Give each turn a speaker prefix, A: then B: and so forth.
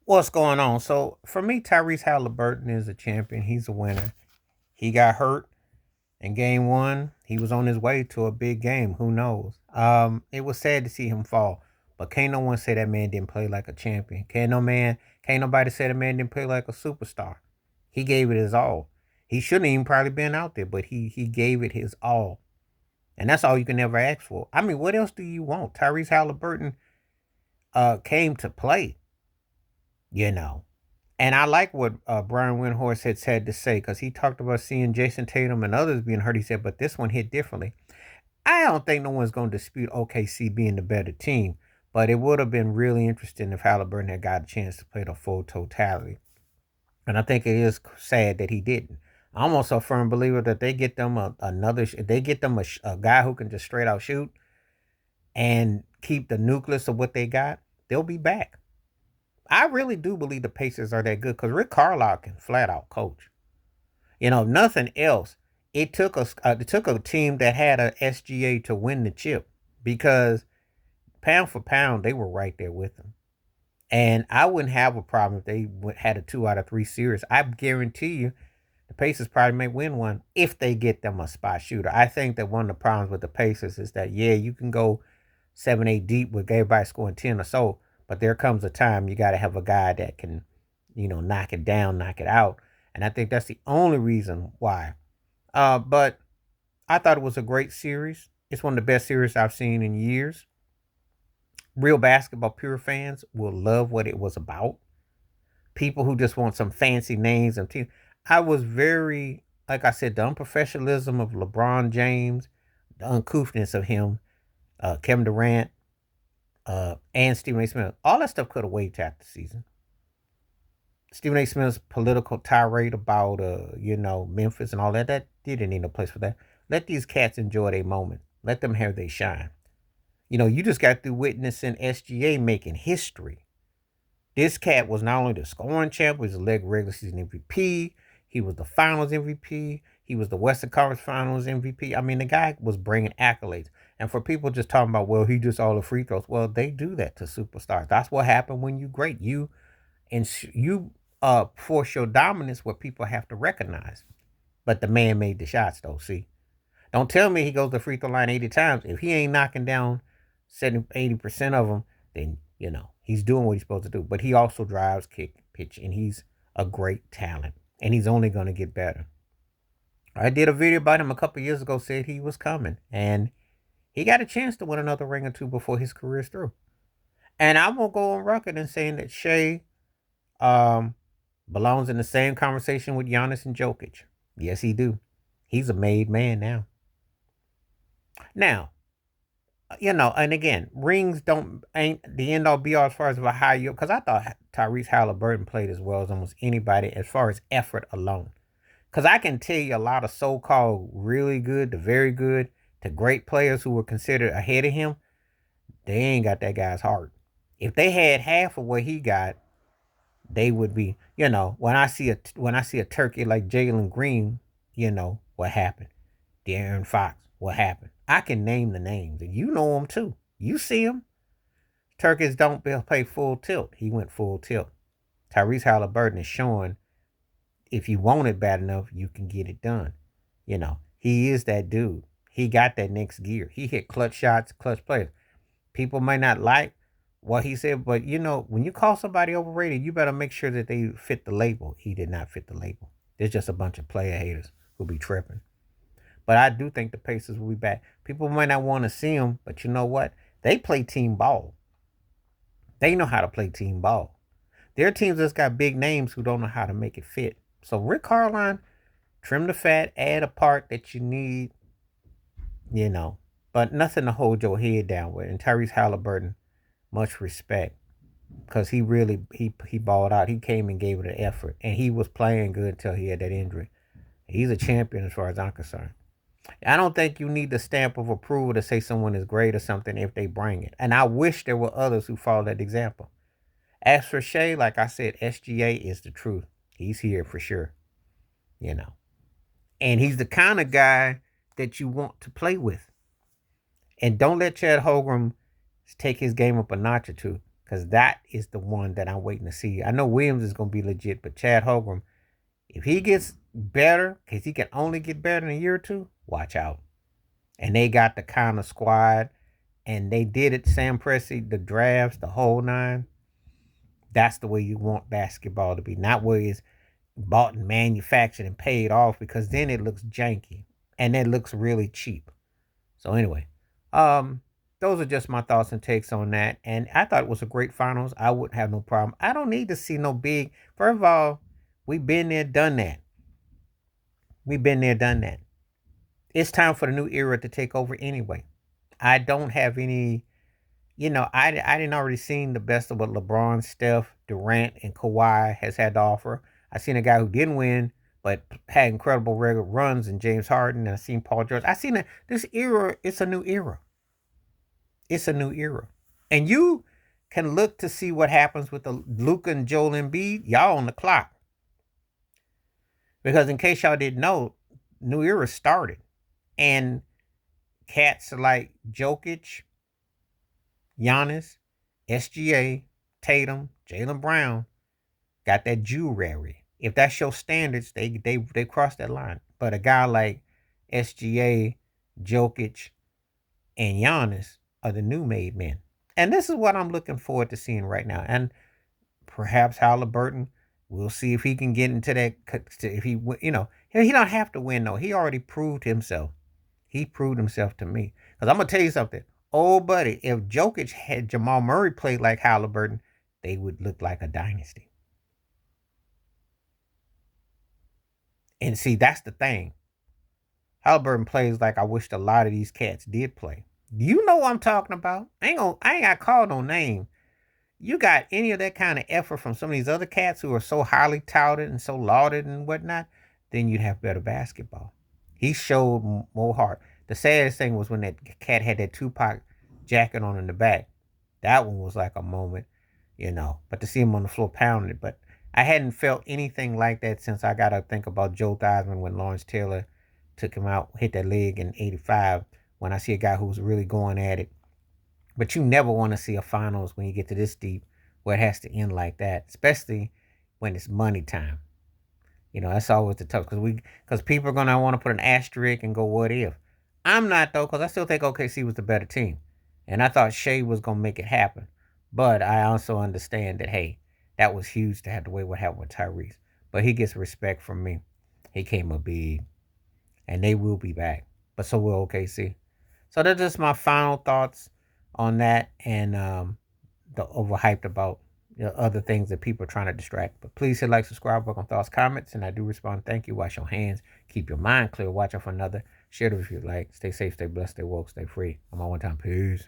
A: What's going on? So for me, Tyrese Halliburton is a champion. He's a winner. He got hurt in game one. He was on his way to a big game. Who knows? It was sad to see him fall, but can't no one say that man didn't play like a champion. Can't nobody say the man didn't play like a superstar. He gave it his all. He shouldn't even probably been out there, but he gave it his all, and that's all you can ever ask for. I mean, what else do you want? Tyrese Halliburton came to play. You know, And I like what Brian Windhorst had said to say because he talked about seeing Jason Tatum and others being hurt. He said, but this one hit differently. I don't think no one's going to dispute OKC being the better team, but it would have been really interesting if Halliburton had got a chance to play the full totality. And I think it is sad that he didn't. I'm also a firm believer that they get them they get them a guy who can just straight out shoot and keep the nucleus of what they got, they'll be back. I really do believe the Pacers are that good because Rick Carlisle can flat out coach. If nothing else, it took a team that had a SGA to win the chip because pound for pound they were right there with them. And I wouldn't have a problem if they had a 2 out of 3 series. I guarantee you, the Pacers probably may win one if they get them a spot shooter. I think that one of the problems with the Pacers is that you can go 7, 8 deep with everybody scoring 10 or so, but there comes a time you got to have a guy that can, knock it down, knock it out. And I think that's the only reason why. But I thought it was a great series. It's one of the best series I've seen in years. Real basketball pure fans will love what it was about. People who just want some fancy names and teams. I was very, like I said, the unprofessionalism of LeBron James, the uncouthness of him, Kevin Durant, and Stephen A. Smith. All that stuff could have waited after the season. Stephen A. Smith's political tirade about, Memphis and all that didn't need no place for that. Let these cats enjoy their moment. Let them have their shine. You just got through witnessing SGA making history. This cat was not only the scoring champ, he was the regular season MVP. He was the Finals MVP. He was the Western Conference Finals MVP. I mean, the guy was bringing accolades. And for people just talking about, well, he just all the free throws. Well, they do that to superstars. That's what happened when you great. You force your dominance where people have to recognize. But the man made the shots, though. See, don't tell me he goes to free throw line 80 times. If he ain't knocking down 70, 80% of them, then he's doing what he's supposed to do. But he also drives, kick, pitch, and he's a great talent. And he's only going to get better. I did a video about him a couple years ago, said he was coming. And he got a chance to win another ring or two before his career's through. And I'm going to go on record and saying that Shai belongs in the same conversation with Giannis and Jokic. Yes, he do. He's a made man now. Now, and again, rings ain't the end all be all as far as how you, because I thought Tyrese Halliburton played as well as almost anybody as far as effort alone. Because I can tell you a lot of so-called really good to very good to great players who were considered ahead of him, they ain't got that guy's heart. If they had half of what he got, they would be, when I see a turkey like Jalen Green, what happened. De'Aaron Fox, what happened. I can name the names, and you know them too. You see them. Turkeys don't play full tilt. He went full tilt. Tyrese Halliburton is showing if you want it bad enough, you can get it done. He is that dude. He got that next gear. He hit clutch shots, clutch plays. People might not like what he said, but when you call somebody overrated, you better make sure that they fit the label. He did not fit the label. There's just a bunch of player haters who be tripping. But I do think the Pacers will be back. People might not want to see them, but you know what? They play team ball. They know how to play team ball. There are teams that's got big names who don't know how to make it fit. So Rick Carlisle, trim the fat, add a part that you need, but nothing to hold your head down with. And Tyrese Halliburton, much respect, because he really he balled out. He came and gave it an effort, and he was playing good until he had that injury. He's a champion as far as I'm concerned. I don't think you need the stamp of approval to say someone is great or something if they bring it. And I wish there were others who follow that example. As for Shai, like I said, SGA is the truth. He's here for sure. And he's the kind of guy that you want to play with. And don't let Chad Holmgren take his game up a notch or two. because that is the one that I'm waiting to see. I know Williams is going to be legit, but Chad Holmgren, if he gets better, because he can only get better in a year or two, watch out. And they got the kind of squad, and they did it. Sam Presti, the drafts, the whole nine. That's the way you want basketball to be, not where it's bought and manufactured and paid off, because then it looks janky and it looks really cheap. So anyway, um, those are just my thoughts and takes on that. And I thought it was a great finals. I wouldn't have no problem. I don't need to see no big. First of all, we've been there, done that. We've been there, done that. It's time for the new era to take over anyway. I don't have any. I didn't already seen the best of what LeBron, Steph, Durant, and Kawhi has had to offer. I seen a guy who didn't win but had incredible regular runs in James Harden, and I seen Paul George. I seen this era. It's a new era. It's a new era, and you can look to see what happens with the Luka and Joel Embiid. Y'all on the clock, because in case y'all didn't know, new era started, and cats like Jokic, Giannis, SGA, Tatum, Jalen Brown got that jewelry. If that's your standards, they cross that line. But a guy like SGA, Jokic, and Giannis are the new made men. And this is what I'm looking forward to seeing right now. And perhaps Halliburton, we'll see if he can get into that. If he don't have to win though. He already proved himself. He proved himself to me. Because I'm gonna tell you something. Oh, buddy, if Jokic had Jamal Murray played like Halliburton, they would look like a dynasty. And see, that's the thing. Halliburton plays like I wished a lot of these cats did play. You know what I'm talking about. I ain't got called no name. You got any of that kind of effort from some of these other cats who are so highly touted and so lauded and whatnot, then you'd have better basketball. He showed more heart. The saddest thing was when that cat had that Tupac jacket on in the back. That one was like a moment. But to see him on the floor pounding it. But I hadn't felt anything like that since I got to think about Joe Theismann when Lawrence Taylor took him out, hit that leg in '85. When I see a guy who's really going at it. But you never want to see a finals when you get to this deep where it has to end like that, especially when it's money time. That's always the tough, because people are gonna want to put an asterisk and go, what if? I'm not though, because I still think OKC was the better team, and I thought Shai was gonna make it happen. But I also understand that, hey, that was huge to have to wait what happened with Tyrese. But he gets respect from me. He came a big, and they will be back. But so will OKC. So that's just my final thoughts on that, and the overhyped about other things that people are trying to distract. But please hit like, subscribe, work on thoughts, comments, and I do respond. Thank you. Wash your hands. Keep your mind clear. Watch out for another. Share it if you like. Stay safe, stay blessed, stay woke, stay free. I'm on one time. Peace.